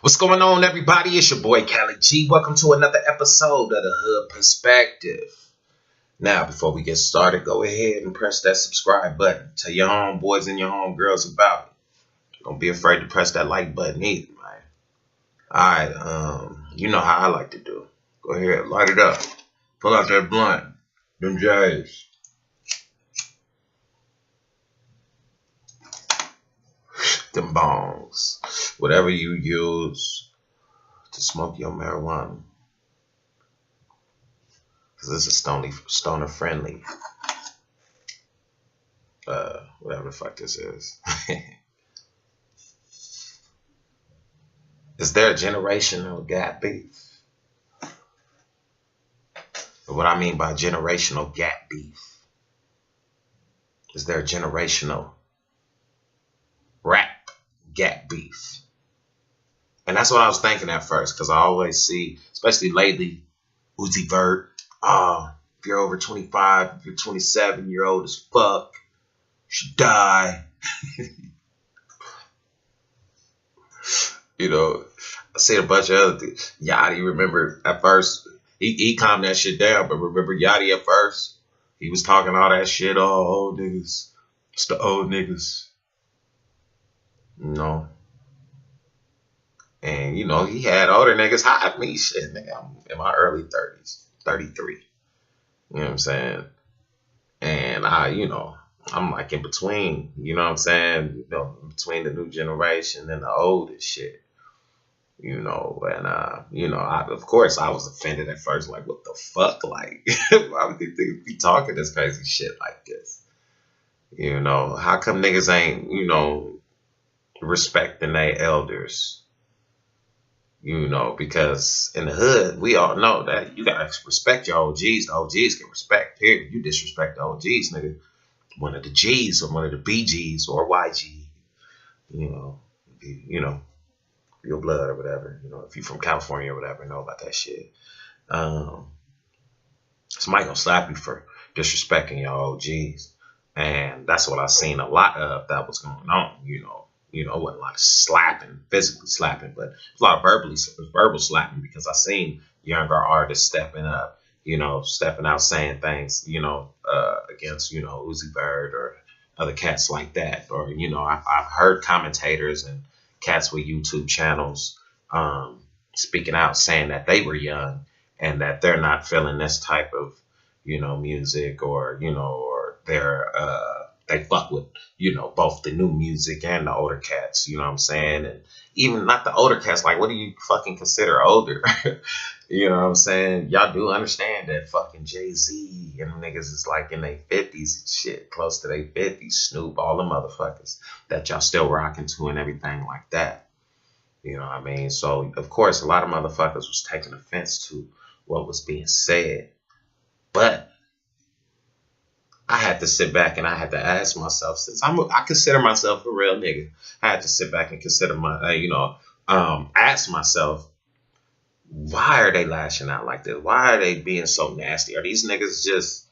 What's going on, everybody? It's your boy Cali G. Welcome to another episode of the Hood Perspective. Now, before we get started, go ahead and press that subscribe button. Tell your homeboys and your homegirls about it. Don't be afraid to press that like button either, man. Alright, you know how I like to do. Go ahead, light it up. Pull out that blunt. Them J's. Them bongs. Whatever you use to smoke your marijuana. Because this is stoner friendly. Whatever the fuck this is. Is there a generational gap beef? What I mean by generational gap beef, is there a generational rap gap beef? And that's what I was thinking at first, because I always see, especially lately, Uzi Vert, if you're over 25, if you're 27, you're old as fuck, you should die. You know, I see a bunch of other things. Yachty, remember, at first, he calmed that shit down, but remember Yachty at first? He was talking all that shit, old niggas. It's the old niggas. You know? And, you know, he had older niggas hide me. Shit, nigga, I'm in my early 30s, 33. You know what I'm saying? And I'm like in between, you know what I'm saying? You know, between the new generation and the older shit. You know, and, of course, I was offended at first. Like, what the fuck? Like, why would these niggas be talking this crazy shit like this? You know, how come niggas ain't, respecting their elders? You know, because in the hood, we all know that you gotta respect your OGs. The OGs can respect, period. You disrespect the OGs, nigga. One of the G's or one of the BGs or YG, your blood or whatever. You know, if you're from California or whatever, know about that shit. Somebody gonna slap you for disrespecting your OGs. And that's what I seen a lot of that was going on, it wasn't a lot of slapping, physically slapping, but a lot of verbal slapping, because I seen younger artists stepping up, stepping out saying things, against, Uzi Vert or other cats like that. Or, I've heard commentators and cats with YouTube channels speaking out saying that they were young and that they're not feeling this type of, music, or, or they fuck with, both the new music and the older cats, you know what I'm saying? And even not the older cats, like, what do you fucking consider older? You know what I'm saying? Y'all do understand that fucking Jay-Z and them niggas is like in their 50s and shit, close to their 50s, Snoop, all the motherfuckers that y'all still rocking to and everything like that. You know what I mean? So, of course, a lot of motherfuckers was taking offense to what was being said. But I had to sit back and I had to ask myself, since I consider myself a real nigga, I had to sit back and consider ask myself, why are they lashing out like this? Why are they being so nasty? Are these niggas just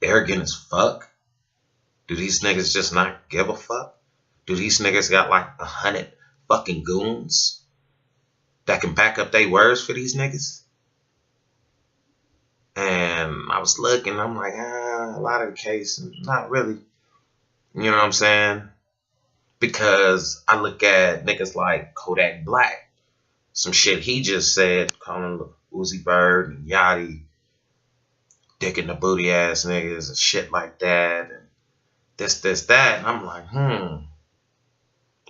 arrogant as fuck? Do these niggas just not give a fuck? Do these niggas got like 100 fucking goons that can back up their words for these niggas? And I was looking, I'm like, a lot of the cases, not really. You know what I'm saying? Because I look at niggas like Kodak Black, some shit he just said, calling Uzi Vert and Yachty dick in the booty ass niggas and shit like that, and this, that. And I'm like,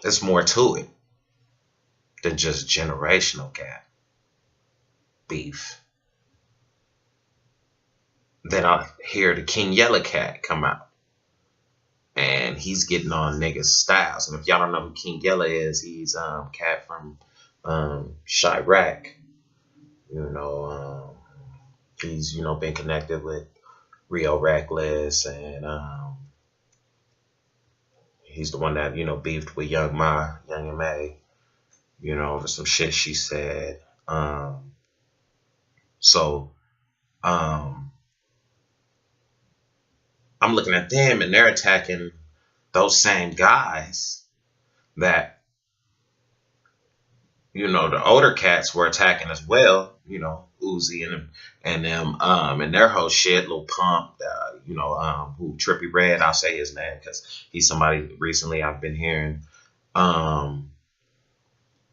there's more to it than just generational gap beef. Then I hear the King Yella Cat come out, and he's getting on niggas' styles. And if y'all don't know who King Yella is, he's cat from Chirac. He's been connected with Rio Reckless, and he's the one that beefed with Young M.A. Over some shit she said. I'm looking at them, and they're attacking those same guys that you know, the older cats were attacking as well. You know, Uzi and them and their whole shit, Lil Pump, you know, who Trippy Red, I'll say his name because he's somebody recently I've been hearing. Um,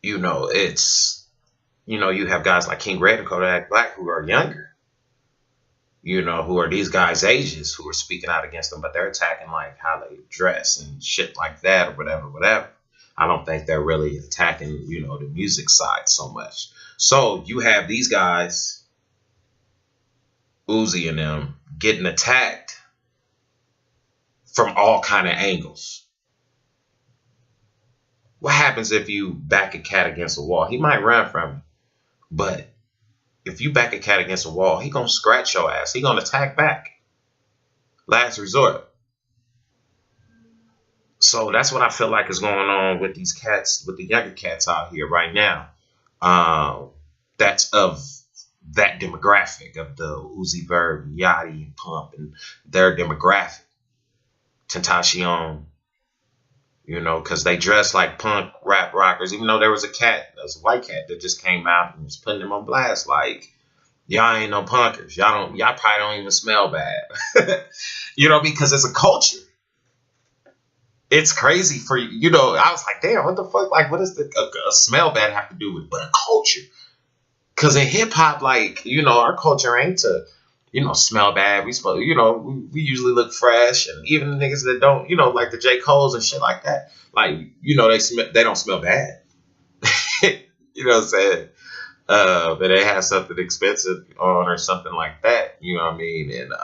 you know, it's you know, you have guys like King Red and Kodak Black who are younger, you know, who are these guys' ages who are speaking out against them, but they're attacking like how they dress and shit like that or whatever, whatever. I don't think they're really attacking, you know, the music side so much. So you have these guys, Uzi and them, getting attacked from all kind of angles. What happens if you back a cat against a wall? He might run from you, but if you back a cat against a wall, he gonna scratch your ass. He gonna attack back. Last resort. So that's what I feel like is going on with these cats, with the younger cats out here right now. That's of that demographic of the Uzi Vert, Yachty, and Pump, and their demographic. Tentacion, you know, because they dress like punk rap rockers, even though there was a white cat that just came out and was putting them on blast like, y'all ain't no punkers. Y'all probably don't even smell bad. You know, because it's a culture. It's crazy for you. You know, I was like, damn, what the fuck? Like, what does a smell bad have to do with but a culture? Because in hip hop, like, you know, our culture ain't to, you know, smell bad. You know, we usually look fresh, and even the niggas that don't, you know, like the J. Cole's and shit like that, like, you know, they don't smell bad. You know what I'm saying? But they have something expensive on or something like that. You know what I mean? And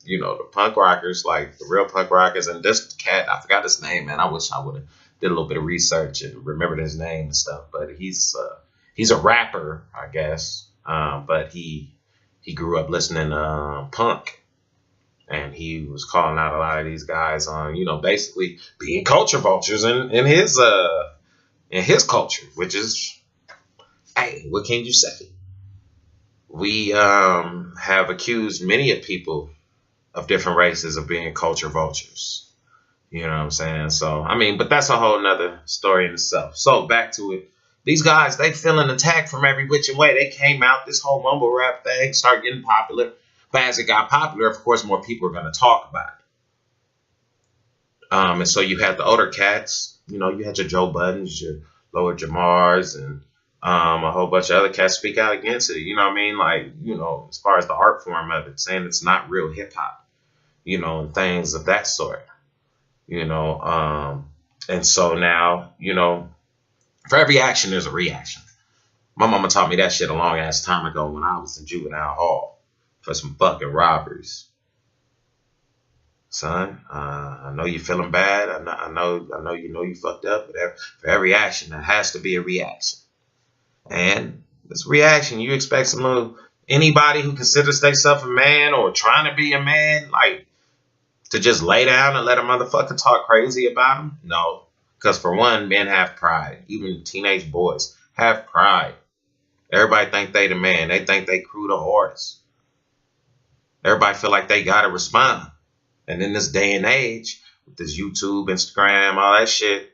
you know, the punk rockers, like the real punk rockers, and this cat, I forgot his name, man. I wish I would have did a little bit of research and remembered his name and stuff. But he's a rapper, I guess. But he grew up listening to punk, and he was calling out a lot of these guys on, you know, basically being culture vultures in his culture, which is, hey, what can you say? We have accused many of people of different races of being culture vultures. You know what I'm saying? So, I mean, but that's a whole nother story in itself. So back to it. These guys, they feeling attacked from every which way. They came out, this whole mumble rap thing started getting popular. But as it got popular, of course, more people are going to talk about it. And so you had the older cats, you know, you had your Joe Buttons, your Lower Jamars, and a whole bunch of other cats speak out against it. You know what I mean? Like, you know, as far as the art form of it, saying it's not real hip hop. You know, and things of that sort, you know. And so now, you know, for every action, there's a reaction. My mama taught me that shit a long ass time ago when I was in juvenile hall for some fucking robberies. Son, I know you're feeling bad. I know you fucked up, but for every action, there has to be a reaction. And this reaction, you expect anybody who considers themselves a man or trying to be a man, like, to just lay down and let a motherfucker talk crazy about him? No. Because for one, men have pride. Even teenage boys have pride. Everybody think they the man. They think they crew the hardest. Everybody feel like they got to respond. And in this day and age, with this YouTube, Instagram, all that shit,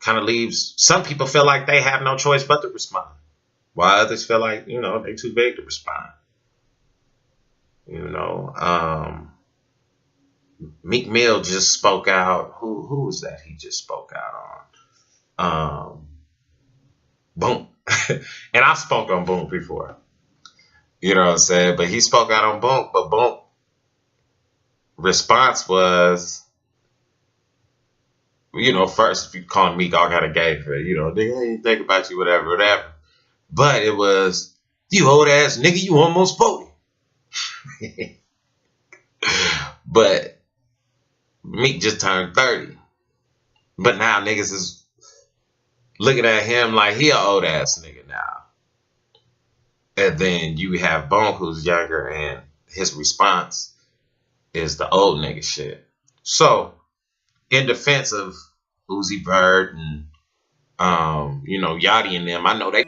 kind of leaves, some people feel like they have no choice but to respond. While others feel like, you know, they too big to respond. You know, Meek Mill just spoke out. Who was that? He just spoke out on Boom, and I've spoken on Boom before. You know what I'm saying? But he spoke out on Boom. But Boom response was, you know, first if you call Meek all kind of gay for it, you know, nigga, I ain't think about you, whatever. But it was, you old ass nigga, you almost 40. But Meek just turned 30. But now niggas is looking at him like he an old ass nigga now. And then you have Bone, who's younger, and his response is the old nigga shit. So, in defense of Uzi Vert and you know, Yachty and them, I know they